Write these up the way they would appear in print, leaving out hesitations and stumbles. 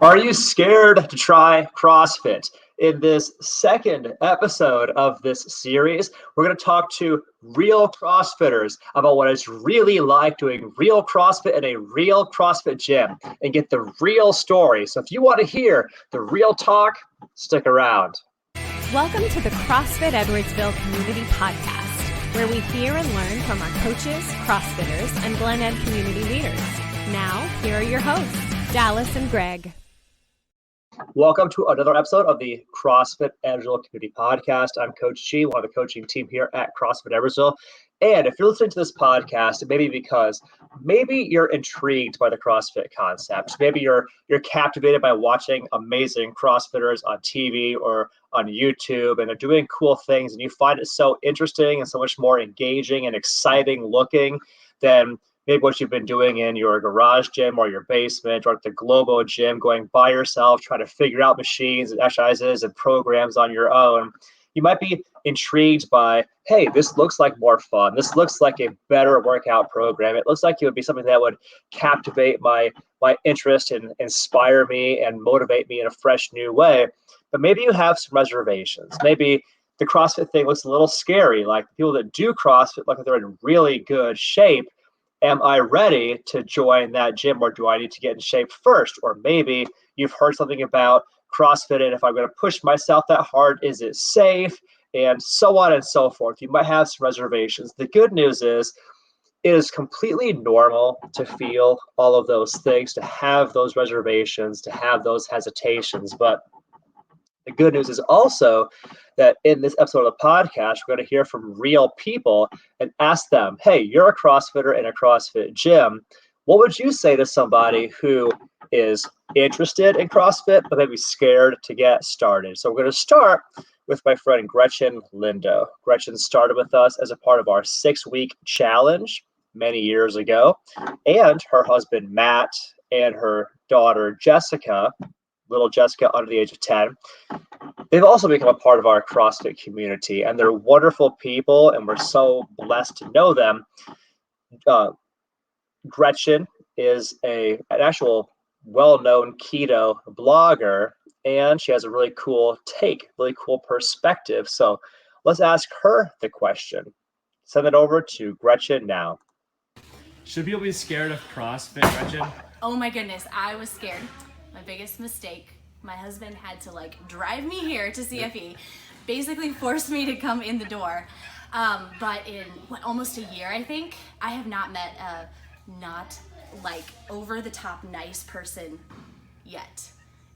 Are you scared to try CrossFit? In this second episode of this series, we're going to talk to real CrossFitters about what it's really like doing real CrossFit in a real CrossFit gym and get the real story. So if you want to hear the real talk, stick around. Welcome to the CrossFit Edwardsville Community Podcast, where we hear and learn from our coaches, CrossFitters, and Glen Ed community leaders. Now, here are your hosts, Dallas and Greg. Welcome to another episode of the CrossFit Edwardsville Community Podcast. I'm Coach G, one of the coaching team here at CrossFit Edwardsville. And if you're listening to this podcast, it may be because maybe you're intrigued by the CrossFit concept. Maybe you're captivated by watching amazing CrossFitters on TV or on YouTube, and they're doing cool things, and you find it so interesting and so much more engaging and exciting looking than maybe what you've been doing in your garage gym or your basement or at the Globo gym, going by yourself, trying to figure out machines and exercises and programs on your own. You might be intrigued by, hey, this looks like more fun. This looks like a better workout program. It looks like it would be something that would captivate my interest and inspire me and motivate me in a fresh new way. But maybe you have some reservations. Maybe the CrossFit thing looks a little scary. Like people that do CrossFit look like they're in really good shape. Am I ready to join that gym, or do I need to get in shape first? Or maybe you've heard something about CrossFit, and if I'm going to push myself that hard, is it safe? And so on and so forth. You might have some reservations. The good news is it is completely normal to feel all of those things, to have those reservations, to have those hesitations. But the good news is also that in this episode of the podcast, we're going to hear from real people and ask them, hey, you're a CrossFitter in a CrossFit gym. What would you say to somebody who is interested in CrossFit, but maybe scared to get started? So we're going to start with my friend Gretchen Lindo. Gretchen started with us as a part of our 6-week challenge many years ago. And her husband, Matt, and her daughter, Jessica, little Jessica under the age of 10, they've also become a part of our CrossFit community, and they're wonderful people, and we're so blessed to know them. Gretchen is an actual well-known keto blogger, and she has a really cool take, really cool perspective. So let's ask her the question. Send it over to Gretchen now. Should people be scared of CrossFit, Gretchen? Oh my goodness, I was scared. My biggest mistake. My husband had to drive me here to CFE, basically force me to come in the door. But in almost a year, I think, I have not met a not over the top nice person yet.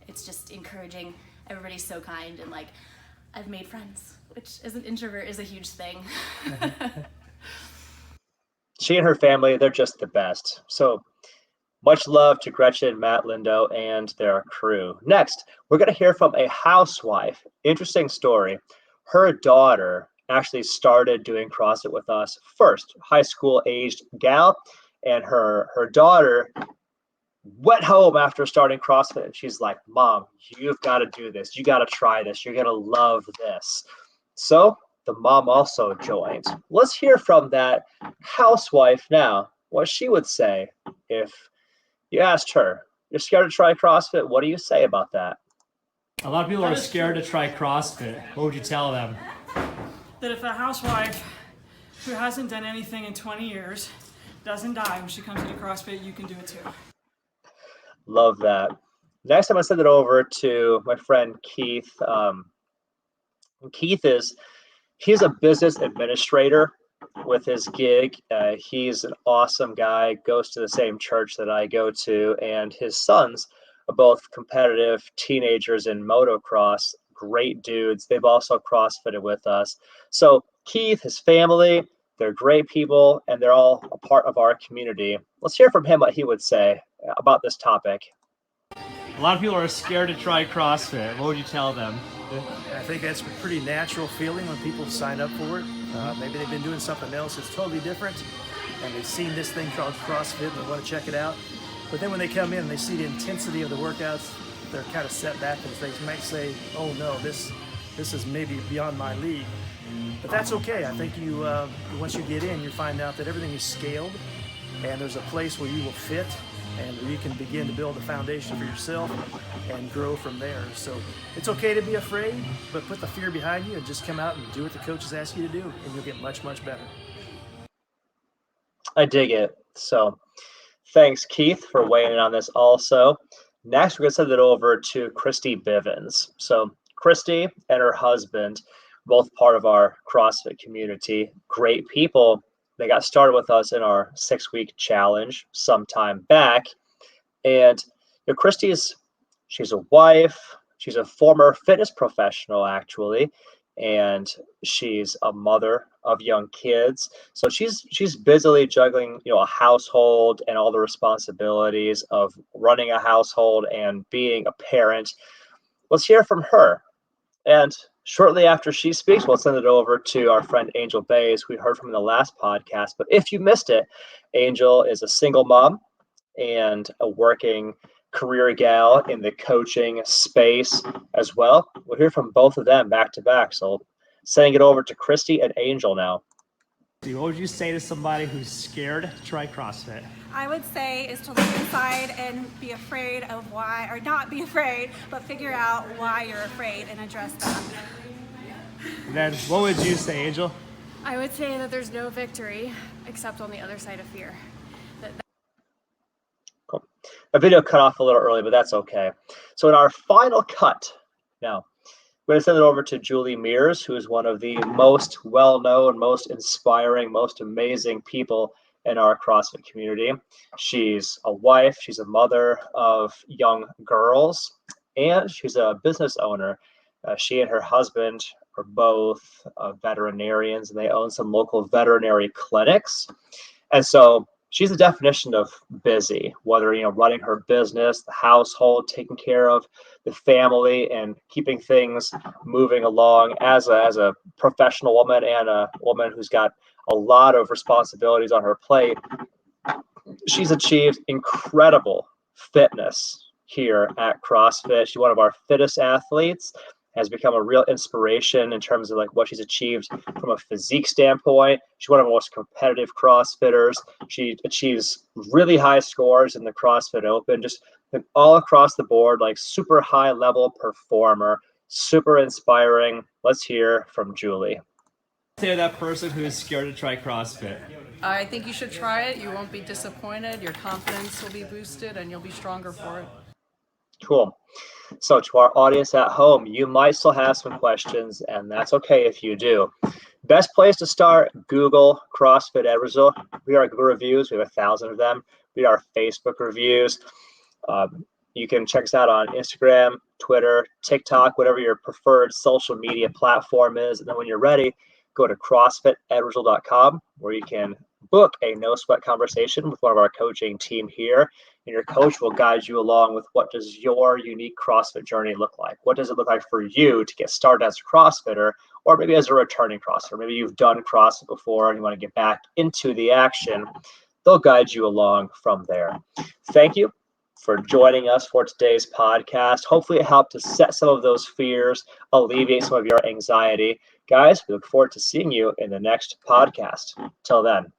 It's just encouraging. Everybody's so kind, and I've made friends, which as an introvert is a huge thing. She and her family, they're just the best. So much love to Gretchen, Matt Lindo, and their crew. Next, we're going to hear from a housewife. Interesting story. Her daughter actually started doing CrossFit with us first, high school aged gal, and her daughter went home after starting CrossFit, and she's like, Mom, you've got to do this. You got to try this. You're going to love this. So the mom also joined. Let's hear from that housewife now, what she would say if you asked her, you're scared to try CrossFit. What do you say about that? A lot of people are scared to try CrossFit. What would you tell them? That if a housewife who hasn't done anything in 20 years doesn't die when she comes into CrossFit, you can do it too. Love that. Next, I'm going to send it over to my friend Keith. He's a business administrator with his gig. He's an awesome guy, goes to the same church that I go to, and his sons are both competitive teenagers in motocross, great dudes. They've also CrossFitted with us. So Keith, his family, they're great people, and they're all a part of our community. Let's hear from him what he would say about this topic. A lot of people are scared to try CrossFit. What would you tell them? I think that's a pretty natural feeling when people sign up for it. Maybe they've been doing something else that's totally different, and they've seen this thing called CrossFit and they want to check it out. But then when they come in and they see the intensity of the workouts, they're kind of set back and they might say, oh no, this is maybe beyond my league. But that's okay. I think once you get in, you find out that everything is scaled, and there's a place where you will fit, and you can begin to build a foundation for yourself and grow from there. So it's okay to be afraid, but put the fear behind you and just come out and do what the coaches ask you to do, and you'll get much, much better. I dig it. So thanks, Keith, for weighing in on this also. Next, we're going to send it over to Christy Bivens. So Christy and her husband, both part of our CrossFit community, great people. They got started with us in our 6-week challenge some time back. And she's a wife. She's a former fitness professional, actually, and she's a mother of young kids. So she's busily juggling, a household and all the responsibilities of running a household and being a parent. Let's hear from her. And shortly after she speaks, we'll send it over to our friend Angel Bays, who we heard from in the last podcast. But if you missed it, Angel is a single mom and a working career gal in the coaching space as well. We'll hear from both of them back to back. So sending it over to Christy and Angel now. What would you say to somebody who's scared to try CrossFit? I would say is to look inside and be afraid of why, or not be afraid, but figure out why you're afraid and address that. Then what would you say, Angel? I would say that there's no victory except on the other side of fear. Cool. A video cut off a little early, but that's okay. So in our final cut now, we're going to send it over to Julie Mears, who is one of the most well-known, most inspiring, most amazing people in our CrossFit community. She's a wife, she's a mother of young girls, and she's a business owner. She and her husband are both veterinarians, and they own some local veterinary clinics. And so she's the definition of busy, whether, running her business, the household, taking care of the family, and keeping things moving along as a professional woman and a woman who's got a lot of responsibilities on her plate. She's achieved incredible fitness here at CrossFit. She's one of our fittest athletes, has become a real inspiration in terms of what she's achieved from a physique standpoint. She's one of the most competitive CrossFitters. She achieves really high scores in the CrossFit Open, just all across the board, super high level performer, super inspiring. Let's hear from Julie. Say to that person who is scared to try CrossFit. I think you should try it. You won't be disappointed. Your confidence will be boosted and you'll be stronger for it. Cool. So to our audience at home, you might still have some questions, and that's okay if you do. Best place to start, Google CrossFit Edwardsville. We are Google reviews. We have 1,000 of them. We are Facebook reviews. You can check us out on Instagram, Twitter, TikTok, whatever your preferred social media platform is. And then when you're ready, go to CrossFitEdwardsville.com, where you can book a no-sweat conversation with one of our coaching team here. And your coach will guide you along with what does your unique CrossFit journey look like? What does it look like for you to get started as a CrossFitter, or maybe as a returning CrossFitter? Maybe you've done CrossFit before and you want to get back into the action. They'll guide you along from there. Thank you for joining us for today's podcast. Hopefully it helped to set some of those fears, alleviate some of your anxiety. Guys, we look forward to seeing you in the next podcast. Till then.